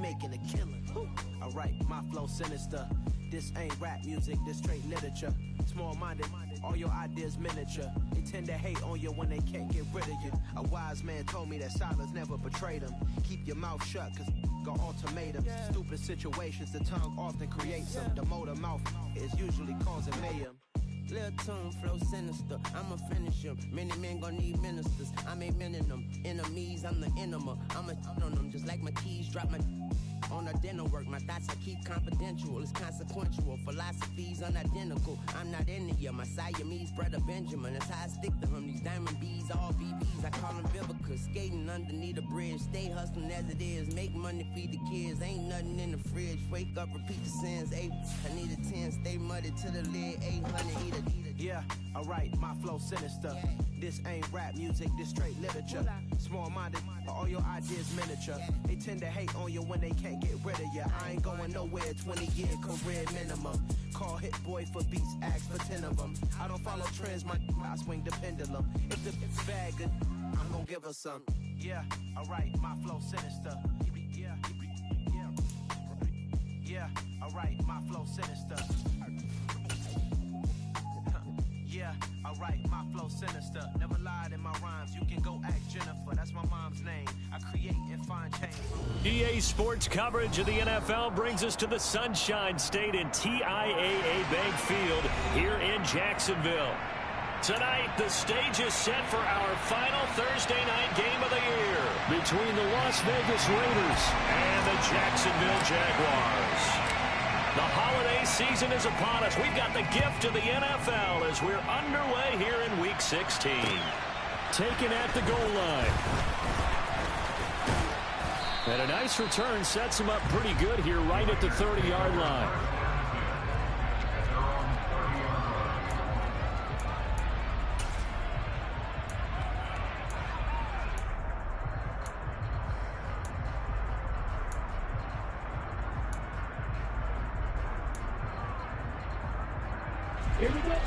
making a killing. Alright, my flow sinister. This ain't rap music, this straight literature. Small-minded, all your ideas miniature. They tend to hate on you when they can't get rid of you. A wise man told me that silence never betrayed him. Keep your mouth shut, cause got ultimatums. Stupid situations, the tongue often creates them. The motor mouth is usually causing mayhem. Lil' tune, flow sinister, I'ma finish him. Many men gon' need ministers, I ain't mending them. Enemies, I'm the enema, I'ma on them. Just like my keys, drop my on the dinner work. My thoughts I keep confidential, it's consequential. Philosophies unidentical, I'm not into you. My Siamese brother Benjamin, that's how I stick to him. These diamond bees, all BBs, I call them Vivica. Skating underneath a bridge, stay hustling as it is. Make money, feed the kids, ain't nothing in the fridge. Wake up, repeat the sins, 8, I need a 10, stay muddy to the lid, 800, eat a. Yeah, alright, my flow sinister. This ain't rap music, this straight literature. Small-minded, all your ideas miniature. They tend to hate on you when they can't get rid of you. I ain't going nowhere, 20-year career minimum. Call Hit Boy for beats, ask for 10 of them. I don't follow trends, I swing the pendulum. If the bag good, I'm gonna give her some. Yeah, alright, my flow sinister. Yeah, alright, my flow sinister. Yeah, alright, my flow sinister. Never lied in my rhymes, you can go ask Jennifer. That's my mom's name. I create and find change. EA Sports coverage of the NFL brings us to the Sunshine State in TIAA Bank Field here in Jacksonville. Tonight, the stage is set for our final Thursday night game of the year between the Las Vegas Raiders and the Jacksonville Jaguars. The holiday season is upon us. We've got the gift of the NFL as we're underway here in Week 16. Taken at the goal line. And a nice return sets him up pretty good here right at the 30-yard line.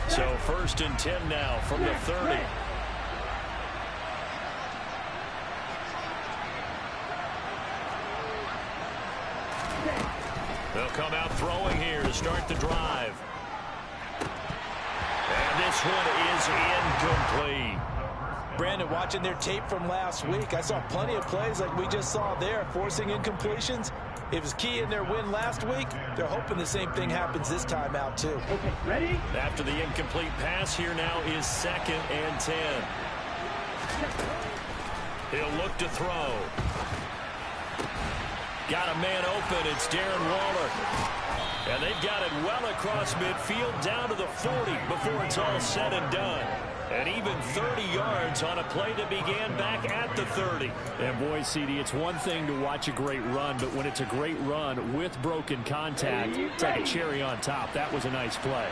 So 1st and 10 now from the 30. They'll come out throwing here to start the drive. And this one is incomplete. Brandon, watching their tape from last week, I saw plenty of plays like we just saw there, forcing incompletions. It was key in their win last week. They're hoping the same thing happens this time out, too. Okay, ready? After the incomplete pass, here now is 2nd and 10. He'll look to throw. Got a man open. It's Darren Waller. And they've got it well across midfield down to the 40 before it's all said and done. And even 30 yards on a play that began back at the 30. And boy, CD, it's one thing to watch a great run, but when it's a great run with broken contact, it's like a cherry on top. That was a nice play.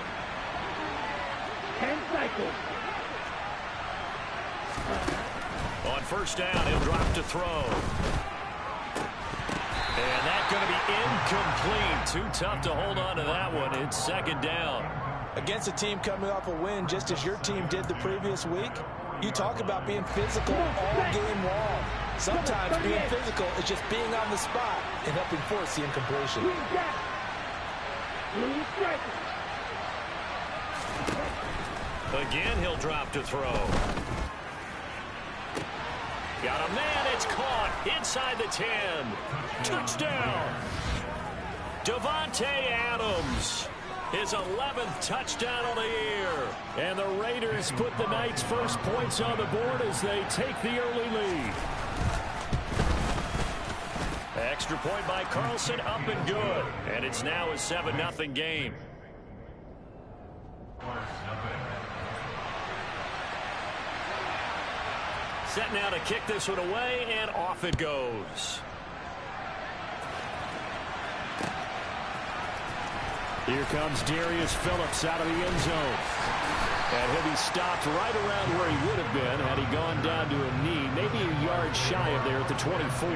10 cycles. On 1st down, he'll drop to throw. And that's going to be incomplete. Too tough to hold on to that one. It's 2nd down. Against a team coming off a win just as your team did the previous week, you talk about being physical all game long. Sometimes being physical is just being on the spot and helping force the incompletion. Again, he'll drop to throw. Got a man, it's caught inside the 10. Touchdown. Devontae Adams. His 11th touchdown on the year. And the Raiders put the Knights' first points on the board as they take the early lead. Extra point by Carlson, up and good. And it's now a 7-0 game. Set now to kick this one away, and off it goes. Here comes Darius Phillips out of the end zone. And he'll be stopped right around where he would have been had he gone down to a knee, maybe a yard shy of there at the 24.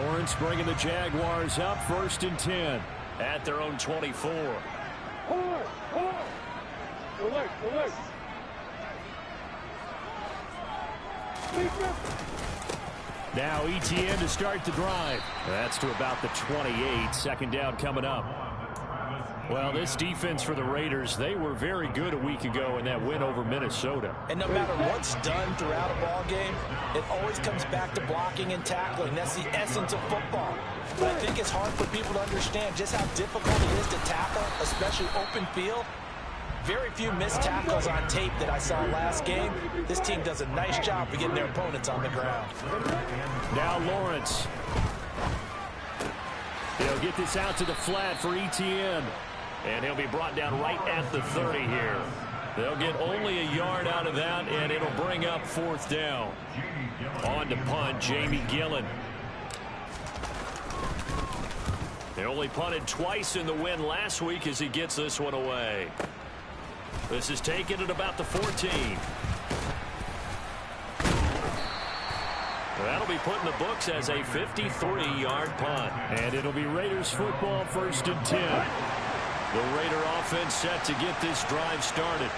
Lawrence bringing the Jaguars up 1st and 10 at their own 24. Alert, alert. Now ETN to start the drive. That's to about the 28. Second down coming up. Well, this defense for the Raiders, they were very good a week ago in that win over Minnesota. And no matter what's done throughout a ball game, it always comes back to blocking and tackling. That's the essence of football. But I think it's hard for people to understand just how difficult it is to tackle, especially open field. Very few missed tackles on tape that I saw last game. This team does a nice job of getting their opponents on the ground. Now Lawrence. He'll get this out to the flat for ETN. And he'll be brought down right at the 30 here. They'll get only a yard out of that, and it'll bring up fourth down. On to punt, Jamie Gillen. They only punted twice in the win last week as he gets this one away. This is taken at about the 14. That'll be put in the books as a 53-yard punt. And it'll be Raiders football, 1st and 10. The Raider offense set to get this drive started.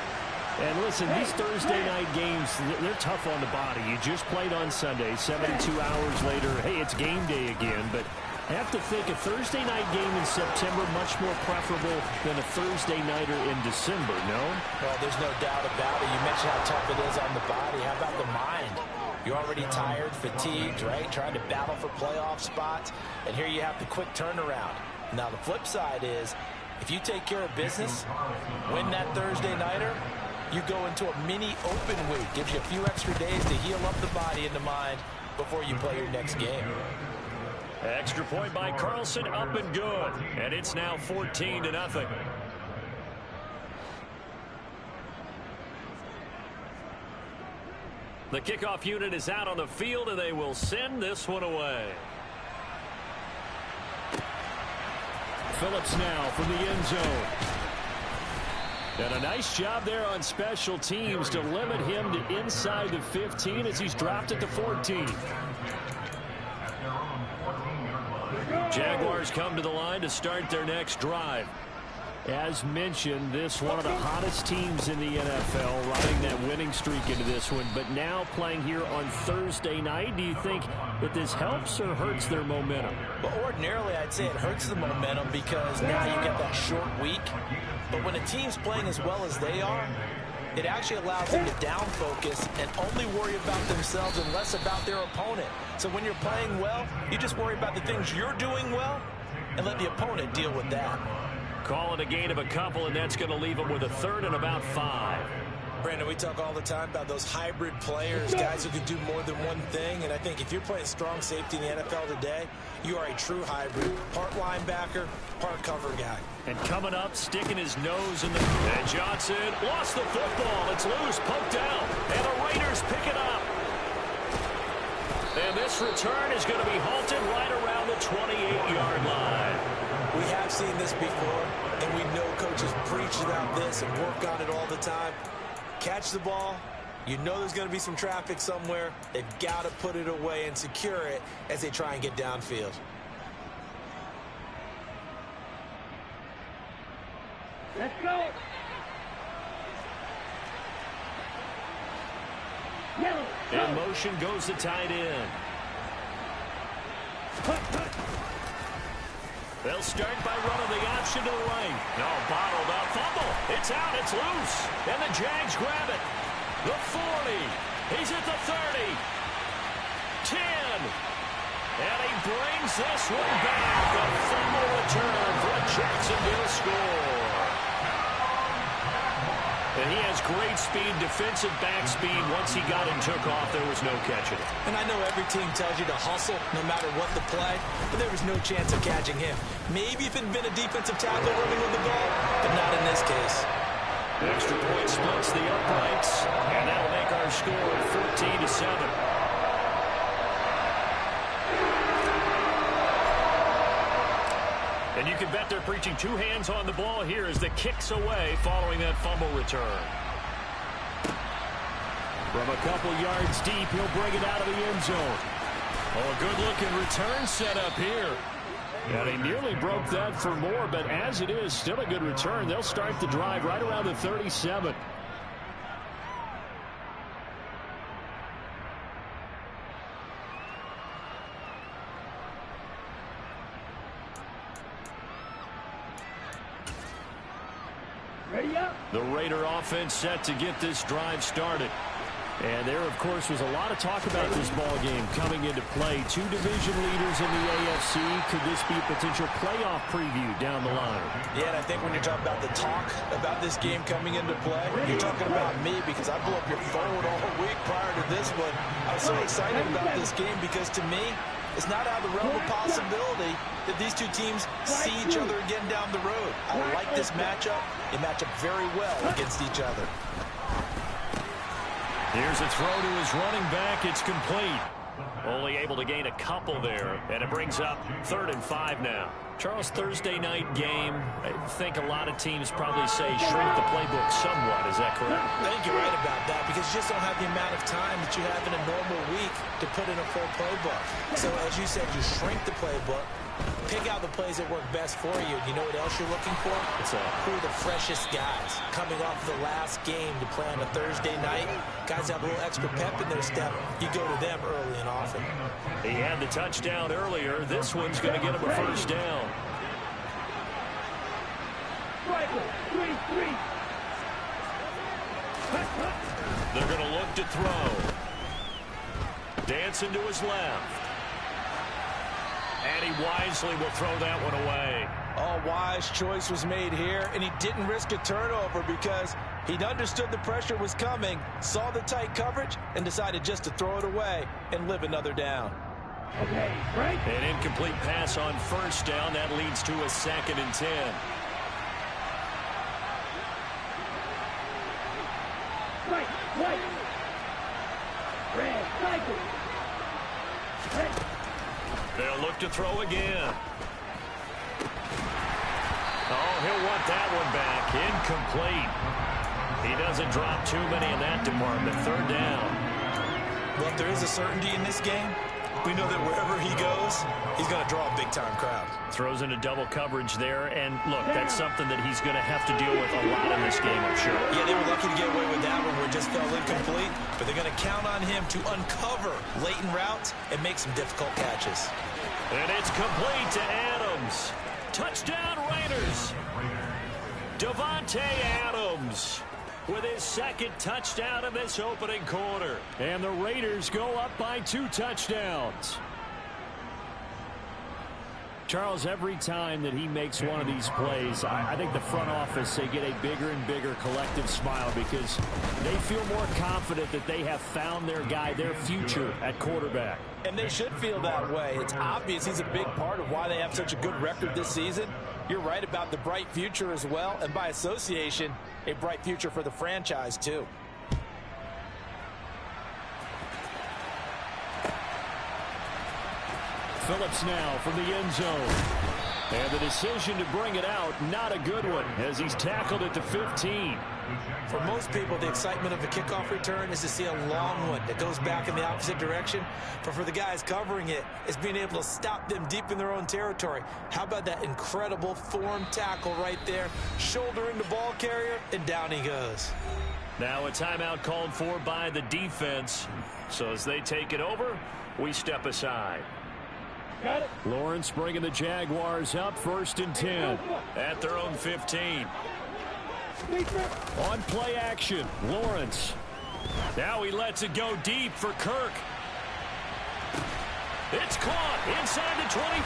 And listen, these Thursday night games, they're tough on the body. You just played on Sunday, 72 hours later. Hey, it's game day again, but I have to think a Thursday night game in September much more preferable than a Thursday nighter in December, no? Well, there's no doubt about it. You mentioned how tough it is on the body. How about the mind? You're already tired, fatigued, right? Trying to battle for playoff spots. And here you have the quick turnaround. Now, the flip side is, if you take care of business, win that Thursday nighter, you go into a mini open week. Gives you a few extra days to heal up the body and the mind before you play your next game. Extra point by Carlson, up and good. And it's now 14-0. The kickoff unit is out on the field, and they will send this one away. Phillips now from the end zone. And a nice job there on special teams to limit him to inside the 15 as he's dropped at the 14. Jaguars come to the line to start their next drive. As mentioned, this one of the hottest teams in the NFL, riding that winning streak into this one, but now playing here on Thursday night. Do you think that this helps or hurts their momentum? Well, ordinarily, I'd say it hurts the momentum because now you get that short week. But when a team's playing as well as they are, it actually allows them to down focus and only worry about themselves and less about their opponent. So when you're playing well, you just worry about the things you're doing well and let the opponent deal with that. Call it a gain of a couple, and that's going to leave them with a third and about 5. Brandon, we talk all the time about those hybrid players, guys who can do more than one thing. And I think if you're playing strong safety in the NFL today, you are a true hybrid. Part linebacker, part cover guy. And coming up, sticking his nose in the... And Johnson lost the football. It's loose, poked out. And the Raiders pick it up. And this return is going to be halted right around the 28-yard line. We have seen this before, and we know coaches preach about this and work on it all the time. Catch the ball. You know there's going to be some traffic somewhere. They've got to put it away and secure it as they try and get downfield. Let's go. In motion goes the tight end. They'll start by running the option to the right. No, bottled up, fumble. It's out, it's loose. And the Jags grab it. The 40. He's at the 30. 10. And he brings this one back. A fumble return for a Jacksonville score. And he has great speed, defensive back speed. Once he got and took off, there was no catching it. And I know every team tells you to hustle no matter what the play, but there was no chance of catching him. Maybe if it had been a defensive tackle running with the ball, but not in this case. The extra point splits the uprights, and that'll make our score 14-7. And you can bet they're preaching two hands on the ball here as the kick's away following that fumble return. From a couple yards deep, he'll bring it out of the end zone. Oh, a good-looking return set up here. And he nearly broke that for more, but as it is, still a good return. They'll start the drive right around the 37. The Raider offense set to get this drive started. And there, of course, was a lot of talk about this ball game coming into play. Two division leaders in the AFC. Could this be a potential playoff preview down the line? Yeah, and I think when you're talking about the talk about this game coming into play, you're talking about me because I blew up your phone all week prior to this one. I was so excited about this game because to me, it's not out of the realm of possibility that these two teams see each other again down the road. I like this matchup. They match up very well against each other. Here's a throw to his running back. It's complete. Only able to gain a couple there, and it brings up 3rd and 5 now. Charles, Thursday night game, I think a lot of teams probably say shrink the playbook somewhat. Is that correct? I think you're right about that because you just don't have the amount of time that you have in a normal week to put in a full playbook. So as you said, you shrink the playbook, pick out the plays that work best for you. You know what else you're looking for? Who are the freshest guys coming off the last game to play on a Thursday night? Guys have a little extra pep in their step. You go to them early and often. He had the touchdown earlier. This one's going to get him a first down. They're going to look to throw. Dancing to his left. And he wisely will throw that one away. A wise choice was made here, and he didn't risk a turnover because he'd understood the pressure was coming, saw the tight coverage, and decided just to throw it away and live another down. Okay, right. An incomplete pass on first down. That leads to a 2nd and 10. Right. Red, cycle. Red. They'll look to throw again. Oh, he'll want that one back. Incomplete. He doesn't drop too many in that department. 3rd down. Well, if there is a certainty in this game, we know that wherever he goes, he's going to draw a big-time crowd. Throws into double coverage there. And, look, that's something that he's going to have to deal with a lot in this game, I'm sure. Yeah, they were lucky to get away with that one where it just fell incomplete. But they're going to count on him to uncover latent routes and make some difficult catches. And it's complete to Adams. Touchdown, Raiders. Devontae Adams with his 2nd touchdown of this opening quarter. And the Raiders go up by 2 touchdowns. Charles, every time that he makes one of these plays, I think the front office, they get a bigger and bigger collective smile because they feel more confident that they have found their guy, their future at quarterback. And they should feel that way. It's obvious he's a big part of why they have such a good record this season. You're right about the bright future as well, and by association, a bright future for the franchise too. Phillips now from the end zone. And the decision to bring it out, not a good one, as he's tackled at the 15. For most people, the excitement of a kickoff return is to see a long one that goes back in the opposite direction. But for the guys covering it, it's being able to stop them deep in their own territory. How about that incredible form tackle right there, shouldering the ball carrier, and down he goes. Now a timeout called for by the defense. So as they take it over, we step aside. Got it. Lawrence bringing the Jaguars up 1st and 10 at their own 15. On play action, Lawrence. Now he lets it go deep for Kirk. It's caught inside the 25.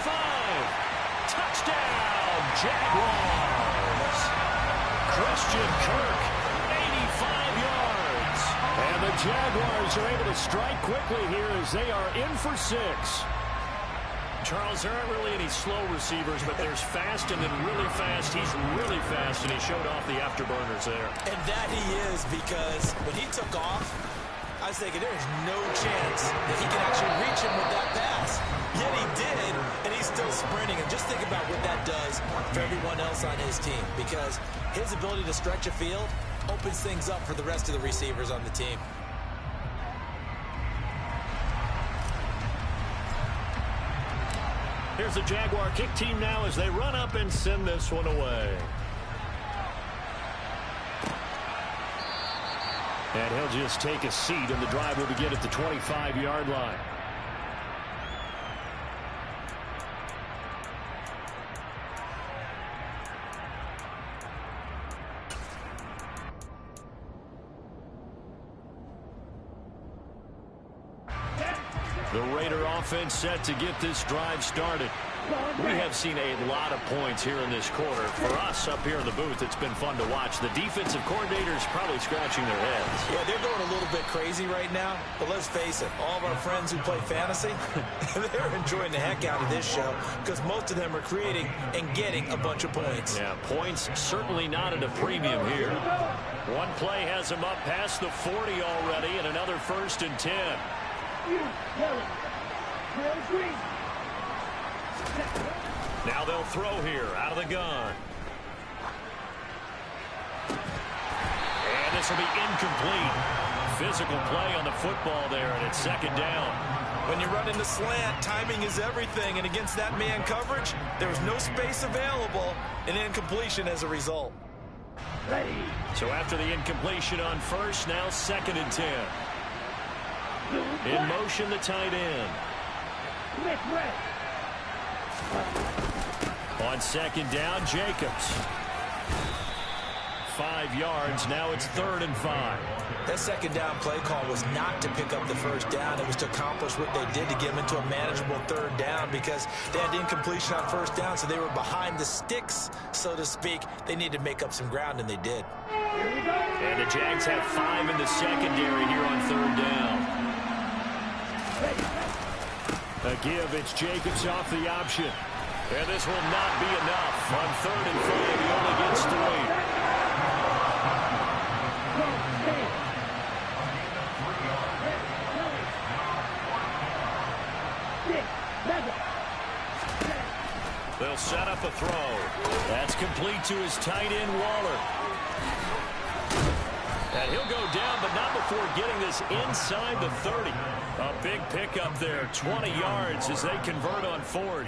Touchdown, Jaguars. Christian Kirk, 85 yards. And the Jaguars are able to strike quickly here as they are in for 6. Charles, there aren't really any slow receivers, but there's fast and then really fast. He's really fast, and he showed off the afterburners there. And that he is, because when he took off, I was thinking there is no chance that he can actually reach him with that pass. Yet he did, and he's still sprinting. And just think about what that does for everyone else on his team, because his ability to stretch a field opens things up for the rest of the receivers on the team. Here's the Jaguar kick team now as they run up and send this one away. And he'll just take a seat, and the drive will begin at the 25-yard line. The Raider offense set to get this drive started. We have seen a lot of points here in this quarter. For us up here in the booth, it's been fun to watch. The defensive coordinators probably scratching their heads. Yeah, they're going a little bit crazy right now. But let's face it, all of our friends who play fantasy, they're enjoying the heck out of this show because most of them are creating and getting a bunch of points. Yeah, points certainly not at a premium here. One play has them up past the 40 already, and another 1st and 10. Now they'll throw here out of the gun. And this will be incomplete. Physical play on the football there, and it's 2nd down. When you run in the slant, timing is everything, and against that man coverage, there's no space available, and incompletion as a result. Ready. So after the incompletion on 1st, now 2nd and 10. In motion, the tight end. On 2nd down, Jacobs. 5 yards. Now it's 3rd and 5. That 2nd down play call was not to pick up the 1st down. It was to accomplish what they did to get them into a manageable 3rd down because they had incompletion on 1st down, so they were behind the sticks, so to speak. They needed to make up some ground, and they did. And the Jags have 5 in the secondary here on 3rd down. A give, it's Jacobs off the option. And this will not be enough. On 3rd and 5, he only gets 3. They'll set up a throw. That's complete to his tight end, Waller. And he'll go down, but not before getting this inside the 30. A big pickup there, 20 yards as they convert on 4th.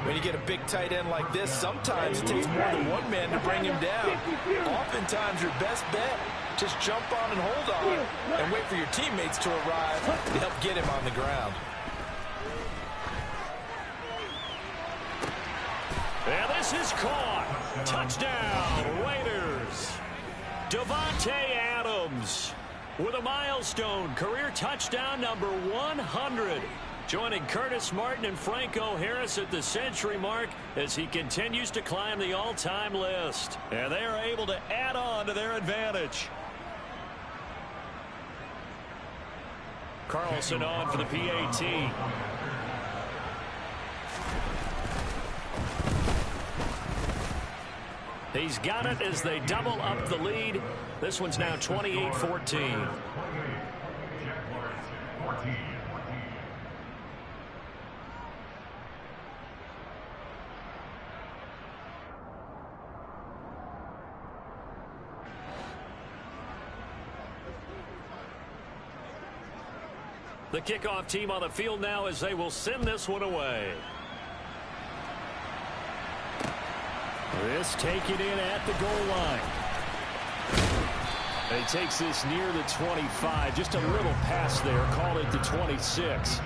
When you get a big tight end like this, sometimes it takes more than one man to bring him down. Oftentimes, your best bet, just jump on and hold on and wait for your teammates to arrive to help get him on the ground. And this is caught. Touchdown, Raiders. Davante Adams with a milestone career touchdown number 100. Joining Curtis Martin and Franco Harris at the century mark as he continues to climb the all-time list. And they are able to add on to their advantage. Carlson on for the PAT. He's got it as they double up the lead. This one's now 28-14. The kickoff team on the field now as they will send this one away. This taken in at the goal line. And he takes this near the 25. Just a little pass there. Call it the 26.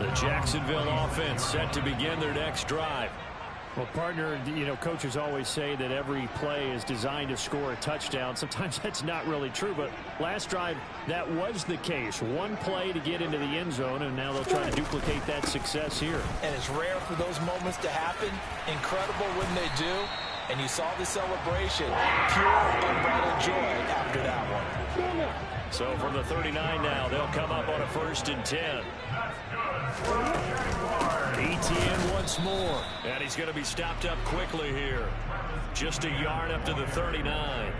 The Jacksonville offense set to begin their next drive. Well, partner, you know, coaches always say that every play is designed to score a touchdown. Sometimes that's not really true, but last drive, that was the case. One play to get into the end zone, and now they'll try to duplicate that success here. And it's rare for those moments to happen. Incredible when they do. And you saw the celebration. Pure, unbridled joy after that one. So from the 39 now, they'll come up on a 1st and 10. ETN once more. And he's going to be stopped up quickly here. Just a yard up to the 39.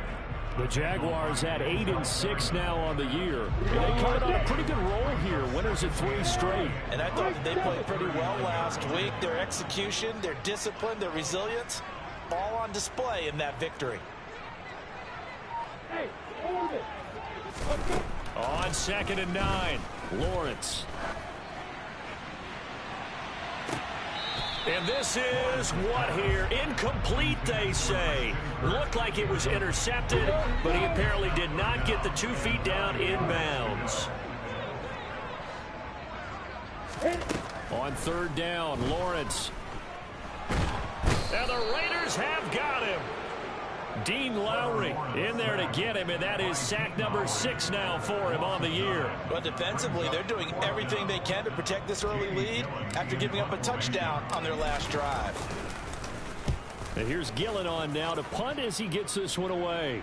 The Jaguars at 8-6 now on the year. And they caught on a pretty good roll here. Winners of 3 straight. And I thought that they played pretty well last week. Their execution, their discipline, their resilience, all on display in that victory. Hey, hold it. On 2nd and 9, Lawrence. And this is what here? Incomplete, they say. Looked like it was intercepted, but he apparently did not get the 2 feet down inbounds. On 3rd down, Lawrence. And the Raiders have got him. Dean Lowry in there to get him, and that is sack number 6 now for him on the year. But defensively, they're doing everything they can to protect this early lead after giving up a touchdown on their last drive. And here's Gillen on now to punt as he gets this one away.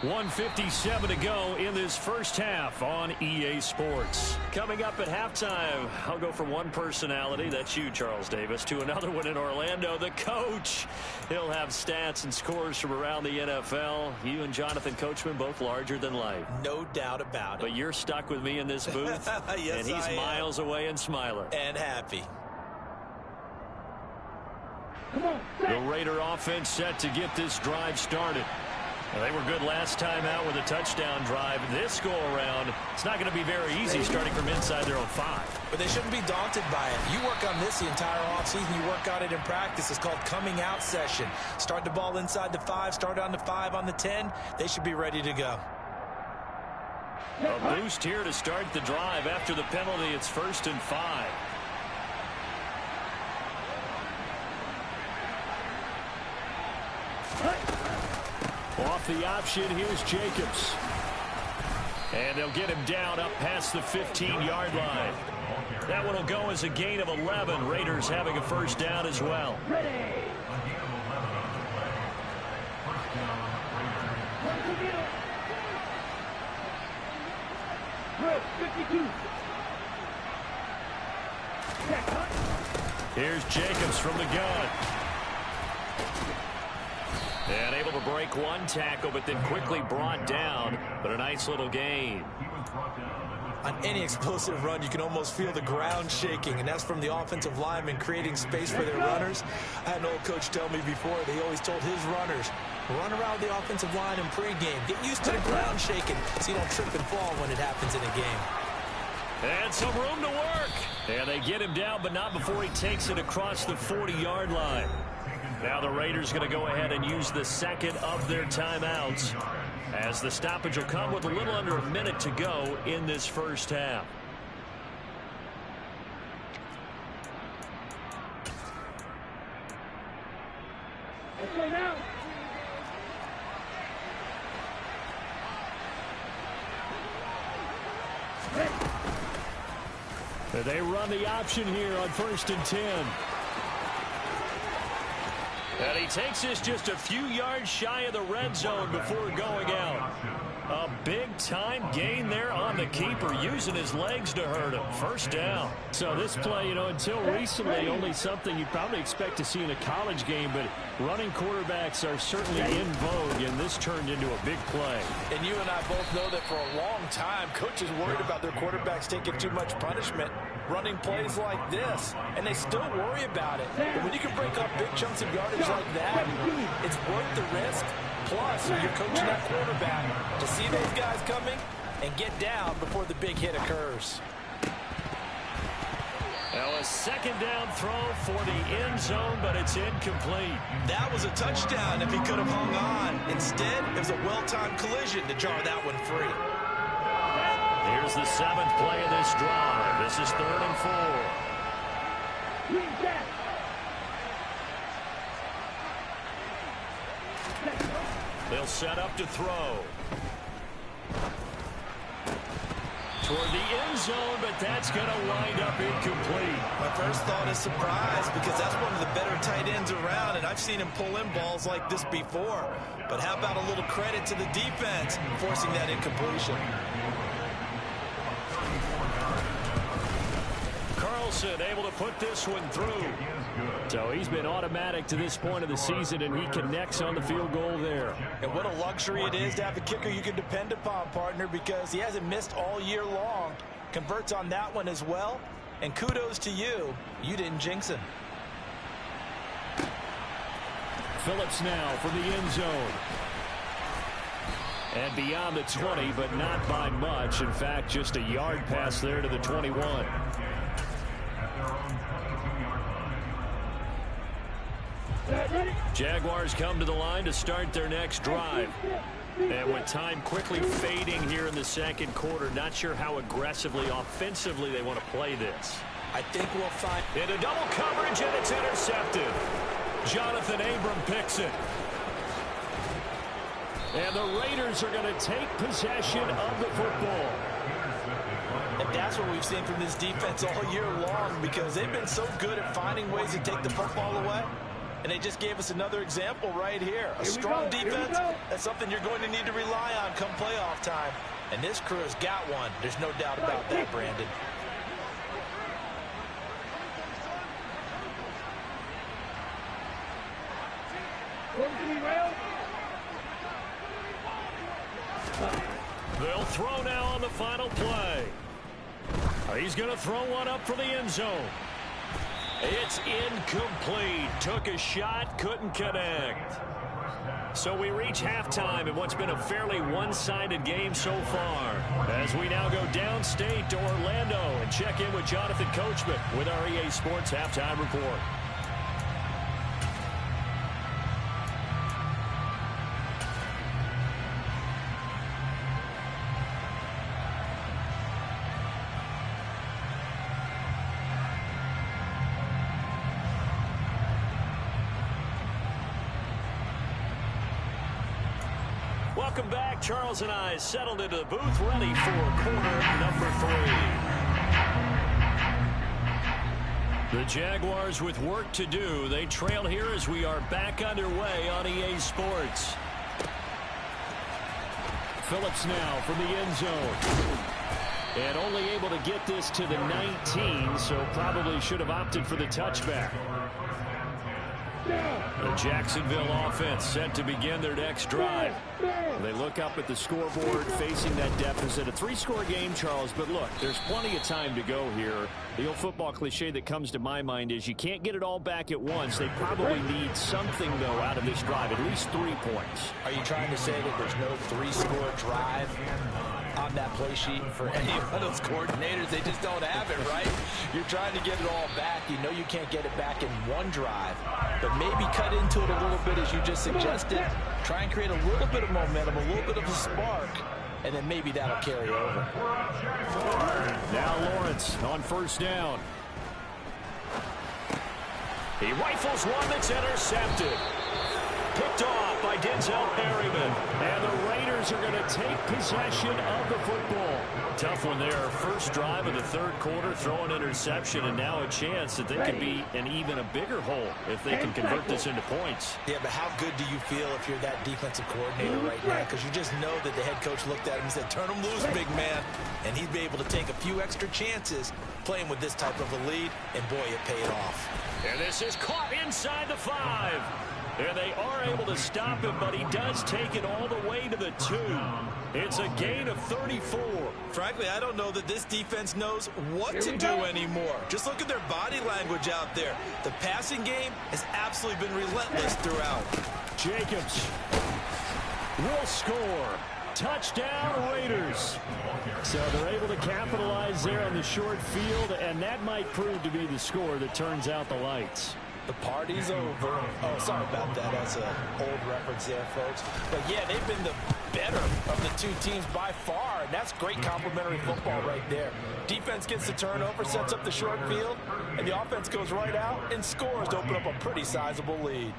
1:57 to go in this first half on EA Sports. Coming up at halftime, I'll go from one personality, that's you, Charles Davis, to another one in Orlando, the coach. He'll have stats and scores from around the NFL. You and Jonathan Coachman both larger than life. No doubt about it. But you're stuck with me in this booth, yes, and he's miles away and smiling. And happy. The Raider offense set to get this drive started. Well, they were good last time out with a touchdown drive. This go-around, it's not going to be very easy starting from inside their own 5. But they shouldn't be daunted by it. You work on this the entire offseason. You work on it in practice. It's called coming out session. Start the ball inside the 5, start on the 5, on the 10. They should be ready to go. A boost here to start the drive. After the penalty, it's 1st and 5. Off the option, here's Jacobs. And they'll get him down up past the 15-yard line. That one will go as a gain of 11. Raiders having a first down as well. Here's Jacobs from the gun. And able to break one tackle, but then quickly brought down. But a nice little gain. On any explosive run, you can almost feel the ground shaking, and that's from the offensive linemen creating space for their runners. I had an old coach tell me before, they always told his runners, run around the offensive line in pregame. Get used to the ground shaking so you don't trip and fall when it happens in a game. And some room to work. And they get him down, but not before he takes it across the 40-yard line. Now the Raiders going to go ahead and use the second of their timeouts, as the stoppage will come with a little under a minute to go in this first half. They run the option here on 1st and 10. And he takes this just a few yards shy of the red zone before going out. A big-time gain there on the keeper, using his legs to hurt him. First down. So this play, until recently, only something you'd probably expect to see in a college game, but running quarterbacks are certainly in vogue, and this turned into a big play. And you and I both know that for a long time, coaches worried about their quarterbacks taking too much punishment, running plays like this, and they still worry about it. But when you can break up big chunks of yardage like that, it's worth the risk. Plus, you're coaching that quarterback to see those guys coming and get down before the big hit occurs. Now a second down throw for the end zone, but it's incomplete. That was a touchdown if he could have hung on. Instead, it was a well-timed collision to jar that one free. Here's the 7th play of this drive. This is 3rd and 4. They'll set up to throw. Toward the end zone, but that's going to wind up incomplete. My first thought is surprise, because that's one of the better tight ends around, and I've seen him pull in balls like this before. But how about a little credit to the defense forcing that incompletion? Carlson able to put this one through. So he's been automatic to this point of the season, and he connects on the field goal there. And what a luxury it is to have a kicker you can depend upon, partner, because he hasn't missed all year long. Converts on that one as well. And kudos to you. You didn't jinx him. Phillips now from the end zone. And beyond the 20, but not by much. In fact, just a yard pass there to the 21. Jaguars come to the line to start their next drive. And with time quickly fading here in the second quarter, not sure how aggressively, offensively they want to play this. I think we'll find... Into double coverage, and it's intercepted. Jonathan Abram picks it. And the Raiders are going to take possession of the football. And that's what we've seen from this defense all year long, because they've been so good at finding ways to take the football away. And they just gave us another example right here. A strong defense, that's something you're going to need to rely on come playoff time. And this crew has got one. There's no doubt about that, Brandon. They'll throw now on the final play. He's going to throw one up for the end zone. It's incomplete. Took a shot, couldn't connect. So we reach halftime in what's been a fairly one-sided game so far. As we now go downstate to Orlando and check in with Jonathan Coachman with our EA Sports Halftime Report. Welcome back. Charles and I settled into the booth, ready for quarter number 3. The Jaguars with work to do. They trail here as we are back underway on EA Sports. Phillips now from the end zone. And only able to get this to the 19, so probably should have opted for the touchback. The Jacksonville offense set to begin their next drive. They look up at the scoreboard facing that deficit. A 3-score game, Charles, but look, there's plenty of time to go here. The old football cliche that comes to my mind is you can't get it all back at once. They probably need something, though, out of this drive, at least 3 points. Are you trying to say that there's no 3-score drive on that play sheet for any of those coordinators? They just don't have it, right? You're trying to get it all back. You know you can't get it back in one drive, but maybe cut into it a little bit as you just suggested. Try and create a little bit of momentum, a little bit of a spark, and then maybe that'll carry over. Now Lawrence on first down. He rifles one that's intercepted. Picked off by Denzel Perryman. And the Raiders are going to take possession of the football. Tough one there. First drive of the third quarter, throw an interception, and now a chance that they could be in even a bigger hole if they can convert this into points. Yeah, but how good do you feel if you're that defensive coordinator right now? Because you just know that the head coach looked at him and said, turn him loose, big man. And he'd be able to take a few extra chances playing with this type of a lead, and boy, it paid off. And this is caught inside the 5. And they are able to stop him, but he does take it all the way to the 2. It's a gain of 34. Frankly, I don't know that this defense knows what to do anymore. Just look at their body language out there. The passing game has absolutely been relentless throughout. Jacobs will score. Touchdown, Raiders. So they're able to capitalize there on the short field, and that might prove to be the score that turns out the lights. The party's over. Oh, sorry about that. That's an old reference there, folks. But, yeah, they've been the better of the two teams by far, and that's great complimentary football right there. Defense gets the turnover, sets up the short field, and the offense goes right out and scores to open up a pretty sizable lead.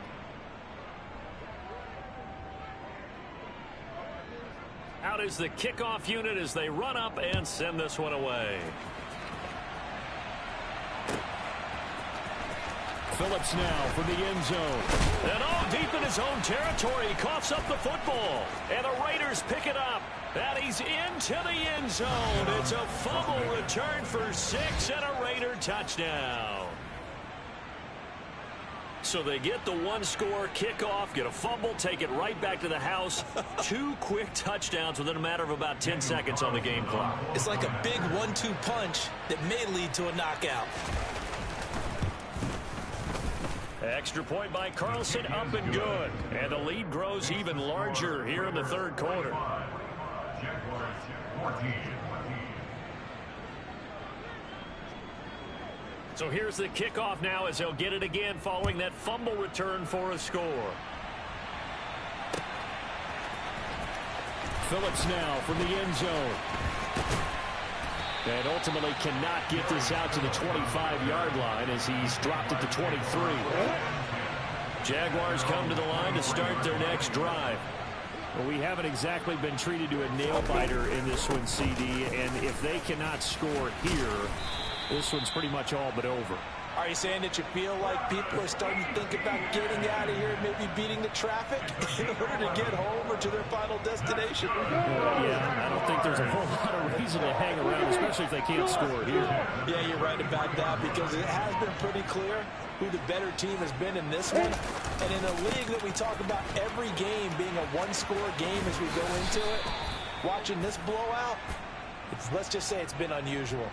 Out is the kickoff unit as they run up and send this one away. Phillips now from the end zone. And deep in his own territory, he coughs up the football. And the Raiders pick it up. And he's into the end zone. It's a fumble return for 6 and a Raider touchdown. So they get the 1-score kickoff, get a fumble, take it right back to the house. 2 quick touchdowns within a matter of about 10 seconds on the game clock. It's like a big 1-2 punch that may lead to a knockout. Extra point by Carlson, up and good. And the lead grows even larger here in the third quarter. So here's the kickoff now as they'll get it again following that fumble return for a score. Phillips now from the end zone. And ultimately cannot get this out to the 25-yard line as he's dropped at the 23. Jaguars come to the line to start their next drive. Well, we haven't exactly been treated to a nail-biter in this one, CD, and if they cannot score here, this one's pretty much all but over. Are you saying that you feel like people are starting to think about getting out of here and maybe beating the traffic in order to get home or to their final destination? Yeah, I don't think there's a whole lot of reason to hang around, especially if they can't score here. Yeah, you're right about that, because it has been pretty clear who the better team has been in this one. And in a league that we talk about every game being a one-score game as we go into it, watching this blowout, let's just say it's been unusual.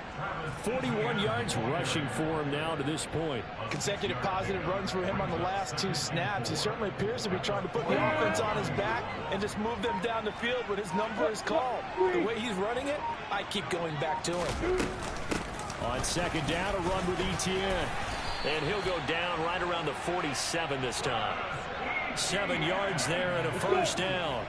41 yards rushing for him now to this point. Consecutive positive runs for him on the last 2 snaps. He certainly appears to be trying to put the offense on his back and just move them down the field when his number is called. The way he's running it, I keep going back to him. On second down, a run with Etienne. And he'll go down right around the 47 this time. 7 yards there and a first down.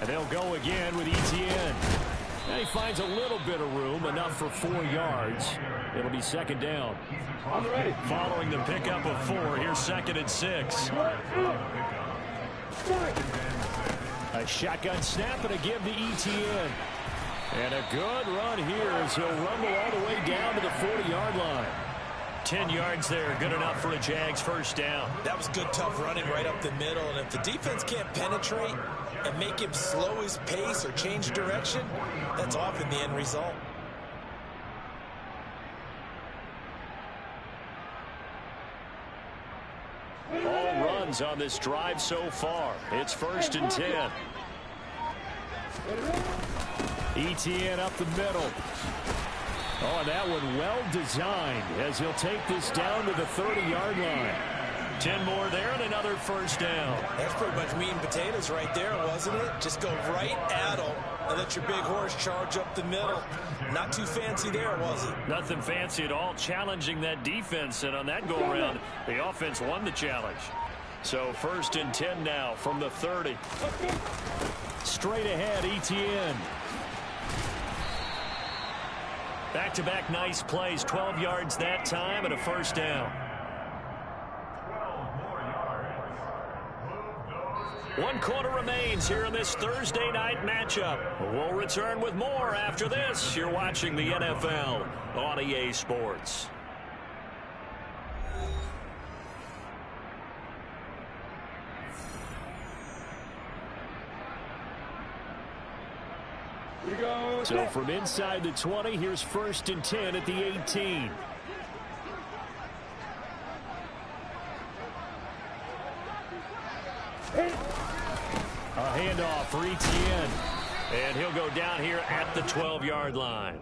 And they'll go again with Etienne. And he finds a little bit of room, enough for 4 yards. It'll be second down. Following the pickup of 4, here's 2nd and 6. A shotgun snap and a give to Etienne. And a good run here as he'll rumble all the way down to the 40-yard line. 10 yards there, good enough for a Jags first down. That was good, tough running right up the middle. And if the defense can't penetrate and make him slow his pace or change direction, that's often the end result. All runs on this drive so far. It's 1st and 10. Etienne up the middle. Oh, and that one well designed as he'll take this down to the 30-yard line. 10 more there and another first down. That's pretty much meat and potatoes right there, wasn't it? Just go right at them and let your big horse charge up the middle. Not too fancy there, was it? Nothing fancy at all, challenging that defense. And on that go-around, the offense won the challenge. So 1st and 10 now from the 30. Straight ahead, Etienne. Back-to-back nice plays, 12 yards that time and a first down. 1 quarter remains here in this Thursday night matchup. We'll return with more after this. You're watching the NFL on EA Sports. So from inside the 20, here's 1st and 10 at the 18. A handoff for Etienne. And he'll go down here at the 12-yard line.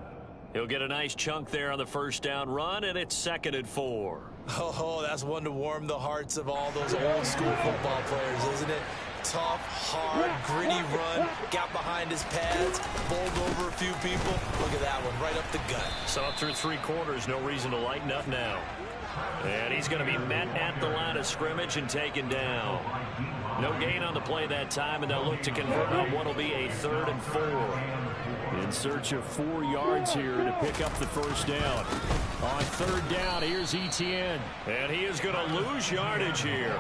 He'll get a nice chunk there on the first down run, and it's 2nd and 4. Oh, that's one to warm the hearts of all those old school football players, isn't it? Tough, hard, gritty run, got behind his pads, bowled over a few people. Look at that one, right up the gut. Saw through 3 quarters, no reason to lighten up now. And he's going to be met at the line of scrimmage and taken down. No gain on the play that time, and they'll look to convert on what will be a 3rd and 4. In search of 4 yards here to pick up the first down. On 3rd down, here's Etienne. And he is going to lose yardage here.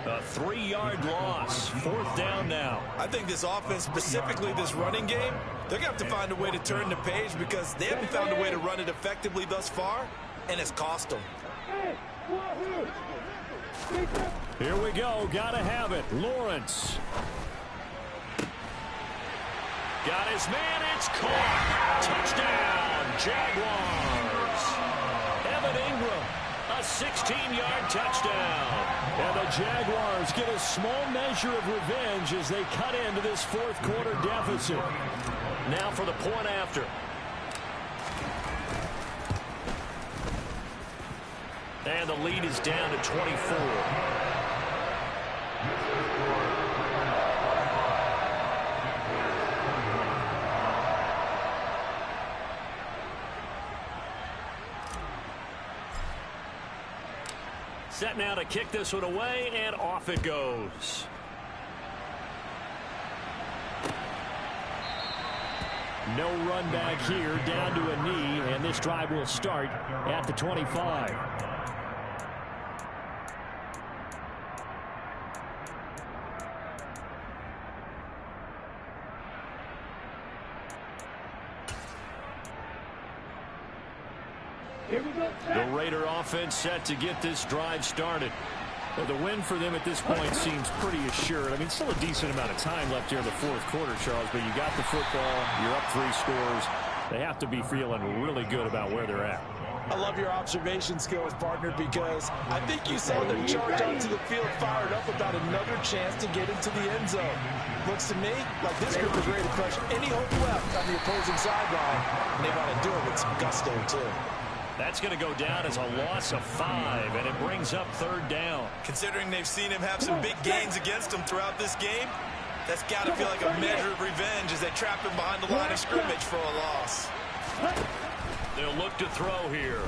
A 3-yard loss. 4th down now. I think this offense, specifically this running game, they're going to have to find a way to turn the page because they haven't found a way to run it effectively thus far, and it's cost them. Here we go. Got to have it. Lawrence. Got his man. It's caught. Touchdown, Jaguars. Evan Ingram, a 16-yard touchdown. And the Jaguars get a small measure of revenge as they cut into this 4th quarter deficit. Now for the point after. And the lead is down to 24. Set now to kick this one away, and off it goes. No run back here, down to a knee, and this drive will start at the 25. The Raider offense set to get this drive started. Well, the win for them at this point seems pretty assured. I mean, still a decent amount of time left here in the fourth quarter, Charles, but you got the football, you're up 3 scores. They have to be feeling really good about where they're at. I love your observation skills, partner, because I think you saw them charge onto the field fired up about another chance to get into the end zone. Looks to me like this group is ready to crush any hope left on the opposing sideline, and they want to do it with some gusto, too. That's going to go down as a loss of 5, and it brings up 3rd down. Considering they've seen him have some big gains against them throughout this game, that's got to feel like a measure of revenge as they trap him behind the line of scrimmage for a loss. They'll look to throw here.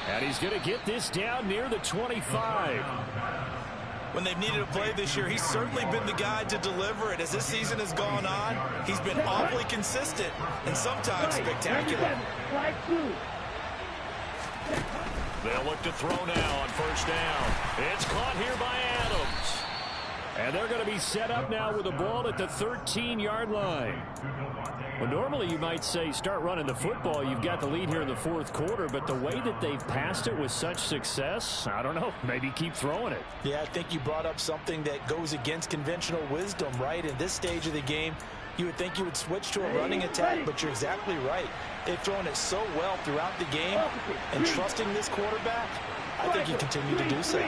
And he's going to get this down near the 25. When they've needed a play this year, he's certainly been the guy to deliver it. As this season has gone on, he's been awfully consistent and sometimes spectacular. They'll look to throw now on 1st down. It's caught here by Adams. And they're going to be set up now with the ball at the 13-yard line. Well, normally you might say start running the football. You've got the lead here in the 4th quarter, but the way that they've passed it with such success, I don't know, maybe keep throwing it. Yeah, I think you brought up something that goes against conventional wisdom, right? In this stage of the game, you would think you would switch to a running attack, but you're exactly right. They've thrown it so well throughout the game, and trusting this quarterback, I think you continue to do so.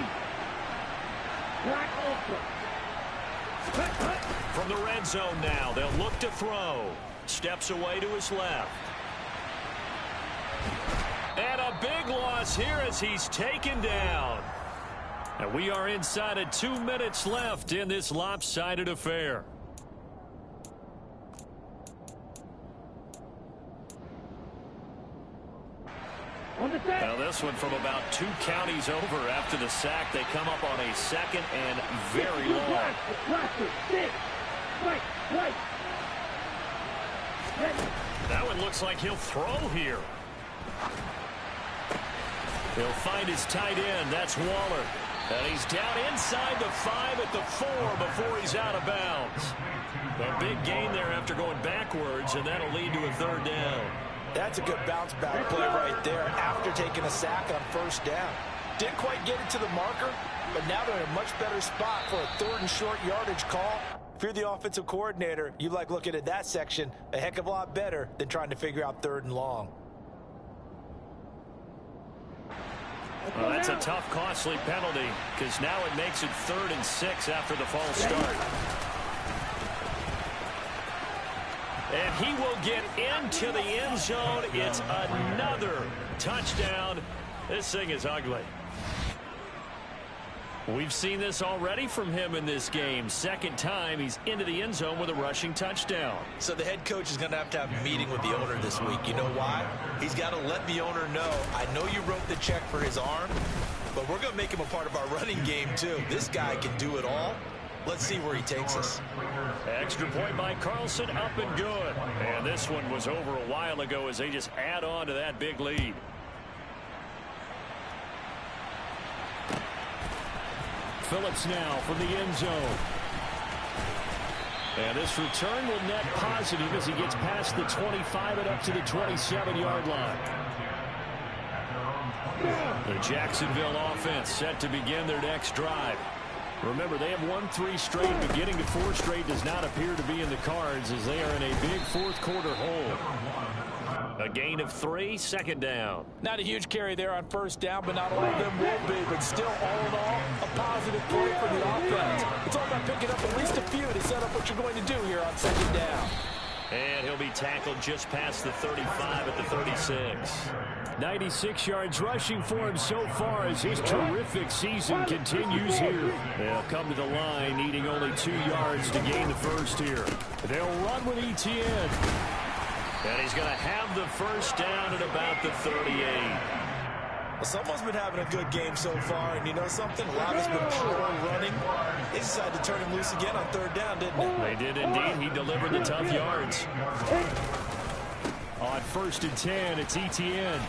From the red zone now, they'll look to throw. Steps away to his left. And a big loss here as he's taken down. And we are inside of 2 minutes left in this lopsided affair. Now this one from about 2 counties over after the sack. They come up on a 2nd and very long. That one looks like he'll throw here. He'll find his tight end. That's Waller. And he's down inside the 5 at the 4 before he's out of bounds. A big gain there after going backwards, and that'll lead to a 3rd down. That's a good bounce-back play right there after taking a sack on 1st down. Didn't quite get it to the marker, but now they're in a much better spot for a 3rd and short yardage call. If you're the offensive coordinator, you like looking at that section a heck of a lot better than trying to figure out 3rd and long. Well, that's a tough, costly penalty because now it makes it 3rd and 6 after the false start. And he will get into the end zone. It's another touchdown. This thing is ugly. We've seen this already from him in this game. 2nd time he's into the end zone with a rushing touchdown. So the head coach is going to have a meeting with the owner this week. You know why? He's got to let the owner know, I know you wrote the check for his arm, but we're going to make him a part of our running game too. This guy can do it all. Let's see where he takes us. Extra point by Carlson, up and good. And this one was over a while ago as they just add on to that big lead. Phillips now from the end zone. And this return will net positive as he gets past the 25 and up to the 27-yard line. The Jacksonville offense set to begin their next drive. Remember, they have won 3 straight, but getting to 4 straight does not appear to be in the cards as they are in a big 4th quarter hole. A gain of 3, 2nd down. Not a huge carry there on 1st down, but not all of them will be. But still, all in all, a positive play for the offense. It's all about picking up at least a few to set up what you're going to do here on 2nd down. And he'll be tackled just past the 35 at the 36. 96 yards rushing for him so far as his terrific season continues here. They'll come to the line needing only 2 yards to gain the first here. They'll run with Etienne. And he's going to have the 1st down at about the 38. Well, someone's been having a good game so far, and you know something? Rob has been power running. They decided to turn him loose again on third down, didn't they? They did indeed. He delivered the tough yards. On 1st and 10, it's Etienne.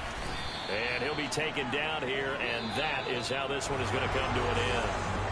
And he'll be taken down here, and that is how this one is going to come to an end.